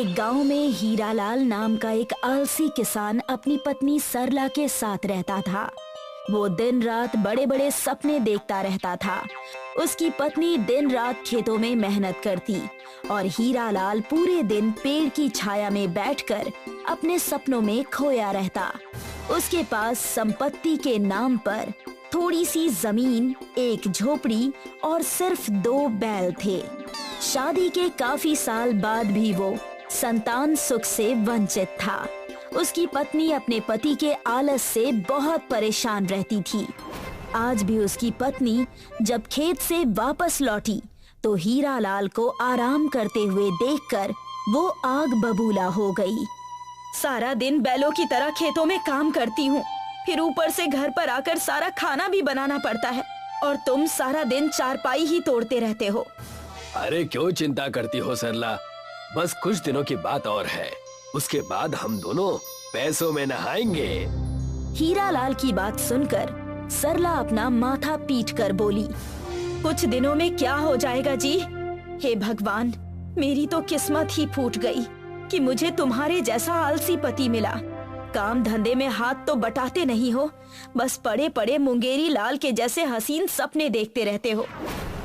एक गांव में हीरालाल नाम का एक आलसी किसान अपनी पत्नी सरला के साथ रहता था। वो दिन रात बड़े बड़े सपने देखता रहता था। उसकी पत्नी दिन रात खेतों में मेहनत करती और हीरालाल पूरे दिन पेड़ की छाया में बैठकर अपने सपनों में खोया रहता। उसके पास संपत्ति के नाम पर थोड़ी सी जमीन, एक झोपड़ी और सिर्फ 2 बैल थे। शादी के काफी साल बाद भी वो संतान सुख से वंचित था। उसकी पत्नी अपने पति के आलस से बहुत परेशान रहती थी। आज भी उसकी पत्नी जब खेत से वापस लौटी तो हीरालाल को आराम करते हुए देखकर वो आग बबूला हो गई। सारा दिन बैलों की तरह खेतों में काम करती हूँ, फिर ऊपर से घर पर आकर सारा खाना भी बनाना पड़ता है और तुम सारा दिन चारपाई ही तोड़ते रहते हो। अरे क्यों चिंता करती हो सरला, बस कुछ दिनों की बात और है, उसके बाद हम दोनों पैसों में नहाएंगे। हीरालाल की बात सुनकर सरला अपना माथा पीट कर बोली, कुछ दिनों में क्या हो जाएगा जी? हे भगवान, मेरी तो किस्मत ही फूट गई कि मुझे तुम्हारे जैसा आलसी पति मिला। काम धंधे में हाथ तो बटाते नहीं हो, बस पड़े पड़े मुंगेरी लाल के जैसे हसीन सपने देखते रहते हो।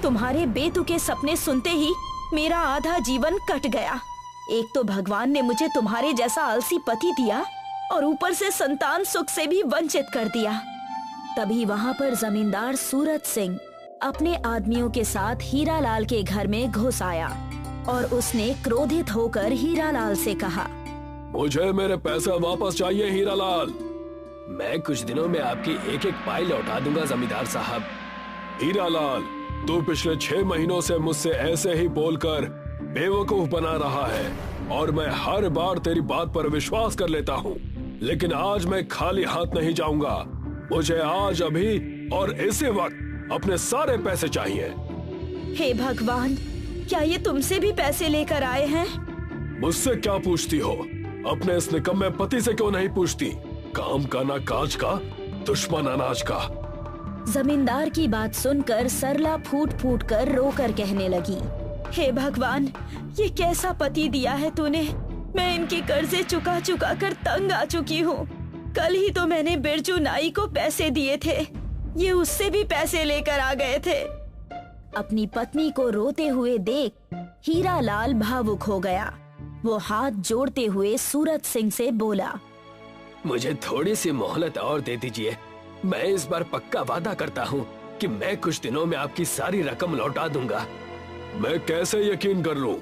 तुम्हारे बेतुके सपने सुनते ही मेरा आधा जीवन कट गया। एक तो भगवान ने मुझे तुम्हारे जैसा आलसी पति दिया और ऊपर से संतान सुख से भी वंचित कर दिया। तभी वहाँ पर जमींदार सूरत सिंह अपने आदमियों के साथ हीरालाल के घर में घुस आया और उसने क्रोधित होकर हीरालाल से कहा, मुझे मेरे पैसे वापस चाहिए हीरालाल। मैं कुछ दिनों में आपकी एक एक पाई लौटा दूंगा जमींदार साहब। हीरालाल, तू पिछले 6 महीनों से मुझसे ऐसे ही बोलकर बेवकूफ बना रहा है और मैं हर बार तेरी बात पर विश्वास कर लेता हूँ, लेकिन आज मैं खाली हाथ नहीं जाऊंगा। मुझे आज अभी और इसी वक्त अपने सारे पैसे चाहिए। हे भगवान, क्या ये तुमसे भी पैसे लेकर आए हैं? मुझसे क्या पूछती हो? अपने इस निकम्मे पति से क्यों नहीं पूछती? काम का ना काज का, दुश्मन अनाज का। जमींदार की बात सुनकर सरला फूट फूट कर रोकर कहने लगी, हे भगवान, ये कैसा पति दिया है तूने? मैं इनके कर्जे चुका चुका कर तंग आ चुकी हूँ। कल ही तो मैंने बिरजू नाई को पैसे दिए थे, ये उससे भी पैसे लेकर आ गए थे। अपनी पत्नी को रोते हुए देख हीरालाल भावुक हो गया। वो हाथ जोड़ते हुए सूरत सिंह से बोला, मुझे थोड़ी सी मोहलत और दे दीजिए। मैं इस बार पक्का वादा करता हूँ कि मैं कुछ दिनों में आपकी सारी रकम लौटा दूंगा। मैं कैसे यकीन कर लूं?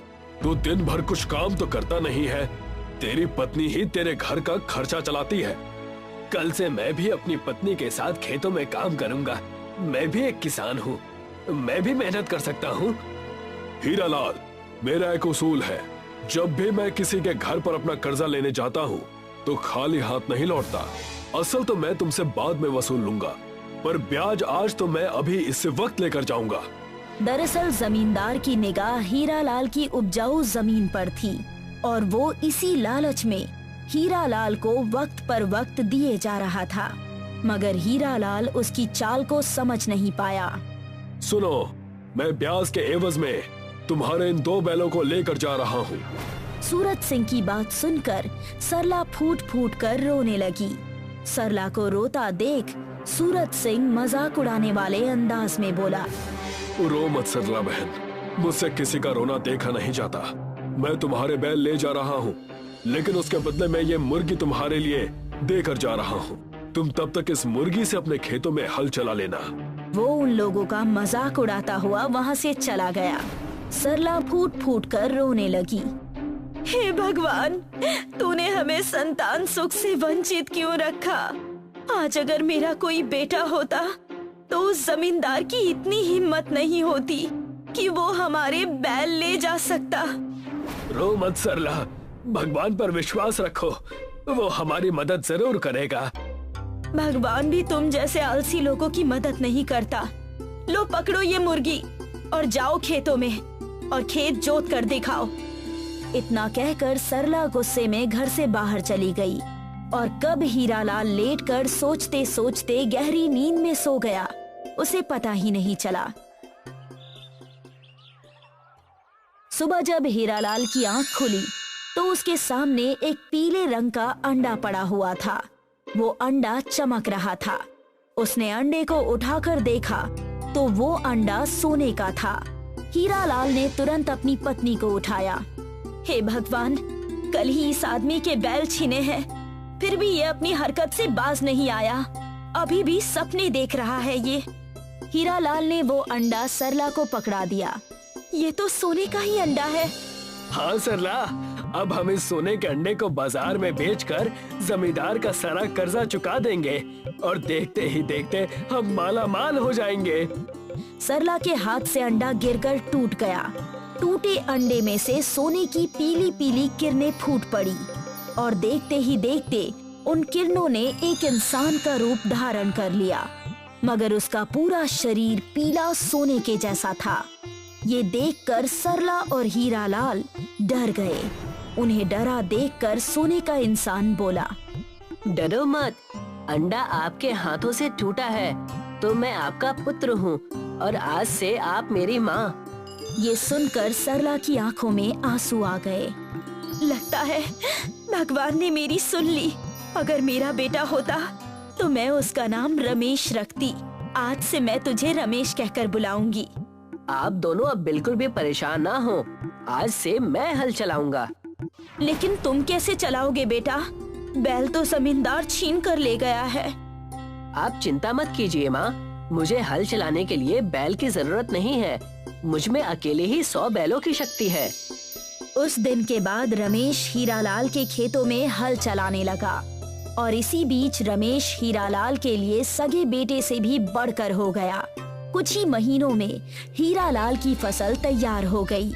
तू दिन भर कुछ काम तो करता नहीं है, तेरी पत्नी ही तेरे घर का खर्चा चलाती है। कल से मैं भी अपनी पत्नी के साथ खेतों में काम करूंगा। मैं भी एक किसान हूँ, मैं भी मेहनत कर सकता हूँ। हीरालाल, मेरा एक उसूल है, जब भी मैं किसी के घर पर अपना कर्जा लेने जाता हूँ तो खाली हाथ नहीं लौटता। असल तो मैं तुमसे बाद में वसूल लूंगा, पर ब्याज आज तो मैं अभी इससे वक्त लेकर जाऊंगा। दरअसल जमींदार की निगाह हीरालाल की उपजाऊ जमीन पर थी और वो इसी लालच में हीरालाल को वक्त पर वक्त दिए जा रहा था, मगर हीरालाल उसकी चाल को समझ नहीं पाया। सुनो, मैं ब्याज के एवज में तुम्हारे इन 2 बैलों को लेकर जा रहा हूँ। सूरत सिंह की बात सुनकर सरला फूट फूट कर रोने लगी। सरला को रोता देख सूरत सिंह मजाक उड़ाने वाले अंदाज में बोला, रो मत सरला बहन, मुझसे किसी का रोना देखा नहीं जाता। मैं तुम्हारे बैल ले जा रहा हूँ, लेकिन उसके बदले में ये मुर्गी तुम्हारे लिए देकर जा रहा हूँ। तुम तब तक इस मुर्गी से अपने खेतों में हल चला लेना। वो उन लोगों का मजाक उड़ाता हुआ वहाँ से चला गया। सरला फूट फूट कर रोने लगी, हे भगवान, तूने हमें संतान सुख से वंचित क्यों रखा? आज अगर मेरा कोई बेटा होता तो उस जमींदार की इतनी हिम्मत नहीं होती कि वो हमारे बैल ले जा सकता। रो मत सरला, भगवान पर विश्वास रखो, वो हमारी मदद जरूर करेगा। भगवान भी तुम जैसे आलसी लोगों की मदद नहीं करता। लो पकड़ो ये मुर्गी और जाओ खेतों में और खेत जोत कर दिखाओ। इतना कहकर सरला गुस्से में घर से बाहर चली गई और कब हीरालाल लेटकर सोचते सोचते गहरी नींद में सो गया, उसे पता ही नहीं चला। सुबह जब हीरालाल की आंख खुली तो उसके सामने एक पीले रंग का अंडा पड़ा हुआ था। वो अंडा चमक रहा था। उसने अंडे को उठाकर देखा तो वो अंडा सोने का था। हीरालाल ने तुरंत अपनी पत्नी को उठाया। हे भगवान, कल ही इस आदमी के बैल छीने हैं, फिर भी ये अपनी हरकत से बाज नहीं आया। अभी भी सपने देख रहा है ये। हीरालाल ने वो अंडा सरला को पकड़ा दिया। ये तो सोने का ही अंडा है। हाँ सरला, अब हम इस सोने के अंडे को बाजार में बेचकर जमींदार का सारा कर्जा चुका देंगे और देखते ही देखते हम माला माल हो जाएंगे। सरला के हाथ से अंडा गिरकर टूट गया। टूटे अंडे में से सोने की पीली पीली किरणें फूट पड़ी और देखते ही देखते उन किरणों ने एक इंसान का रूप धारण कर लिया, मगर उसका पूरा शरीर पीला सोने के जैसा था। ये देखकर सरला और हीरालाल डर गए। उन्हें डरा देखकर सोने का इंसान बोला, डरो मत, अंडा आपके हाथों से टूटा है तो मैं आपका पुत्र हूँ और आज से आप मेरी माँ। ये सुनकर सरला की आंखों में आंसू आ गए। लगता है भगवान ने मेरी सुन ली। अगर मेरा बेटा होता तो मैं उसका नाम रमेश रखती। आज से मैं तुझे रमेश कहकर बुलाऊंगी। आप दोनों अब बिल्कुल भी परेशान ना हो, आज से मैं हल चलाऊंगा। लेकिन तुम कैसे चलाओगे बेटा? बैल तो जमींदार छीन कर ले गया है। आप चिंता मत कीजिए माँ, मुझे हल चलाने के लिए बैल की जरूरत नहीं है। मुझ में अकेले ही 100 बैलों की शक्ति है। उस दिन के बाद रमेश हीरालाल के खेतों में हल चलाने लगा और इसी बीच रमेश हीरालाल के लिए सगे बेटे से भी बढ़कर हो गया। कुछ ही महीनों में हीरालाल की फसल तैयार हो गई,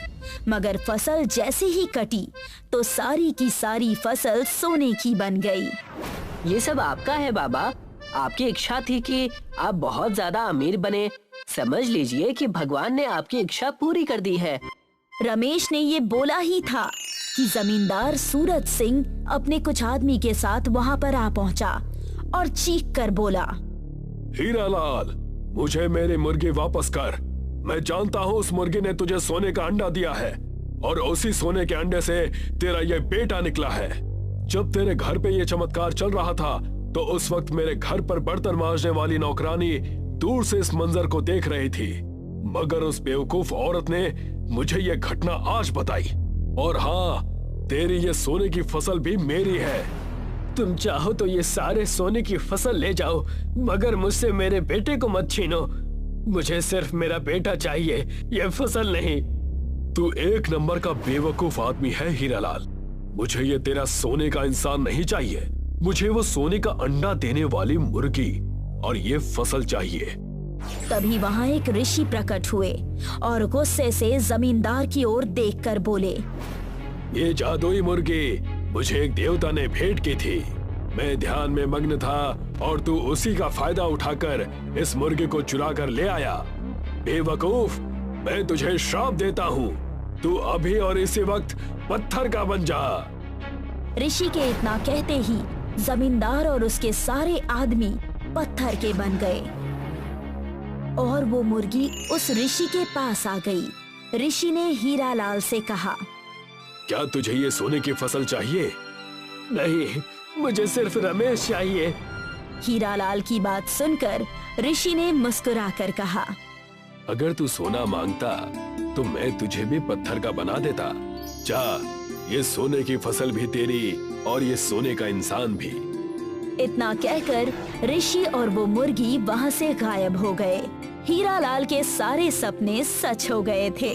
मगर फसल जैसे ही कटी तो सारी की सारी फसल सोने की बन गई। ये सब आपका है बाबा। आपकी इच्छा थी कि आप बहुत ज्यादा अमीर बने। समझ लीजिए कि भगवान ने आपकी इच्छा पूरी कर दी है। रमेश ने ये बोला ही था कि जमींदार सूरज सिंह अपने कुछ आदमी के साथ वहाँ पर आ पहुँचा और चीख कर बोला, हीरालाल, मुझे मेरी मुर्गी वापस कर। मैं जानता हूँ उस मुर्गी ने तुझे सोने का अंडा दिया है और उसी सोने के अंडे से तेरा ये बेटा निकला है। जब तेरे घर पे ये चमत्कार चल रहा था तो उस वक्त मेरे घर पर बर्तन मांजने वाली नौकरानी दूर से इस मंजर को देख रही थी, मगर उस बेवकूफ औरत ने मुझे ये घटना आज बताई। और हाँ, तेरी ये सोने की फसल भी मेरी है। तुम चाहो तो ये सारे सोने की फसल ले जाओ, मगर मुझसे मेरे बेटे को मत छीनो। मुझे सिर्फ मेरा बेटा चाहिए, ये फसल नहीं। तू एक नंबर का बेवकूफ आदमी है हीरालाल। मुझे ये तेरा सोने का इंसान नहीं चाहिए। मुझे वो सोने का अंडा देने वाली मुर्गी और ये फसल चाहिए। तभी वहाँ एक ऋषि प्रकट हुए और गुस्से से जमींदार की ओर देखकर बोले, ये जादुई मुर्गी मुझे एक देवता ने भेंट की थी। मैं ध्यान में मग्न था और तू उसी का फायदा उठाकर इस मुर्गी को चुरा कर ले आया। बेवकूफ, मैं तुझे श्राप देता हूँ, तू अभी और इसी वक्त पत्थर का बन जा। ऋषि के इतना कहते ही जमींदार और उसके सारे आदमी पत्थर के बन गए और वो मुर्गी उस ऋषि के पास आ गई। ऋषि ने हीरालाल से कहा, क्या तुझे ये सोने की फसल चाहिए? नहीं, मुझे सिर्फ रमेश चाहिए। हीरालाल की बात सुनकर ऋषि ने मुस्कुराकर कहा, अगर तू सोना मांगता तो मैं तुझे भी पत्थर का बना देता। जा, ये सोने की फसल भी तेरी और ये सोने का इंसान भी। इतना कहकर ऋषि और वो मुर्गी वहाँ से गायब हो गए। हीरालाल के सारे सपने सच हो गए थे।